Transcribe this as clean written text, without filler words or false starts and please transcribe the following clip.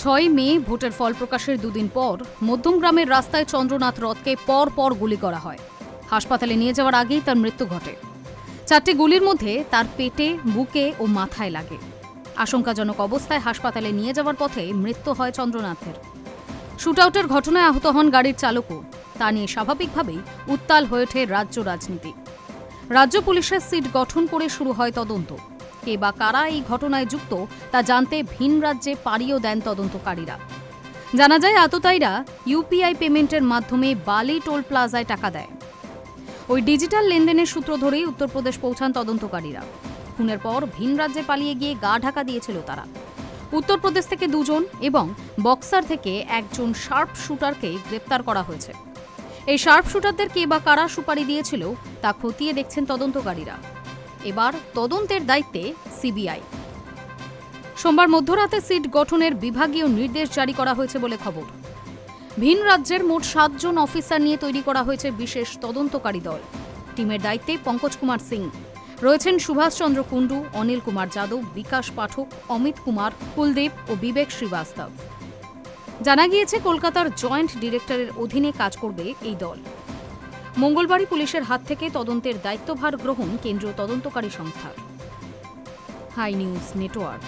6 মে ভোটের ফল প্রকাশের দুদিন পর মধ্যমগ্রামের রাস্তায় চন্দ্রনাথ রথকে পর গুলি করা হয়। হাসপাতালে নিয়ে যাওয়ার আগেই তার মৃত্যু ঘটে। 4টি গুলির মধ্যে তার পেটে, বুকে ও মাথায় লাগে। আশঙ্কাজনক অবস্থায় হাসপাতালে নিয়ে যাওয়ার পথে মৃত্যু হয় চন্দ্রনাথের। শুটআউটের ঘটনায় আহত হন গাড়ির চালকও। তা নিয়ে স্বাভাবিকভাবেই উত্তাল হয়ে ওঠে রাজ্য রাজনীতি। রাজ্য পুলিশের সিট গঠন করে শুরু হয় তদন্ত। কে বা কারা এই ঘটনায় যুক্ত তা জানতে ভিন রাজ্যে পাড়িও দেন তদন্তকারীরা। জানা যায় আততায়ীরা ইউপিআই পেমেন্টের মাধ্যমে বালি টোল প্লাজায় টাকা দেয়। ওই ডিজিটাল লেনদেনের সূত্র ধরেই উত্তরপ্রদেশ পৌঁছান তদন্তকারীরা। খুনের পর ভিন রাজ্যে পালিয়ে গিয়ে গা ঢাকা দিয়েছিল তারা। উত্তরপ্রদেশ থেকে 2 জন এবং বক্সার থেকে 1 জন শার্প শুটারকে গ্রেপ্তার করা হয়েছে। এই শার্প শুটারদের কে বা কারা সুপারি দিয়েছিল তা খতিয়ে দেখছেন তদন্তকারীরা। এবার তদন্তের দায়িত্বে সিবিআই। সোমবার মধ্যরাতে সিট গঠনের বিভাগীয় নির্দেশ জারি করা হয়েছে বলে খবর। ভিন রাজ্যের মোট 7 জন অফিসার নিয়ে তৈরি করা হয়েছে বিশেষ তদন্তকারী দল। টিমের দায়িত্বে পঙ্কজ কুমার সিং রয়েছেন, সুভাষচন্দ্র কুন্ডু, অনিল কুমার যাদব, বিকাশ পাঠক, অমিত কুমার, কুলদীপ ও বিবেক শ্রীবাস্তব। জানা গিয়েছে কলকাতার জয়েন্ট ডিরেক্টরের অধীনে কাজ করবে এই দল। মঙ্গলবারই পুলিশের হাত থেকে তদন্তের দায়িত্বভার গ্রহণ কেন্দ্রীয় তদন্তকারী সংস্থার। Hi News network.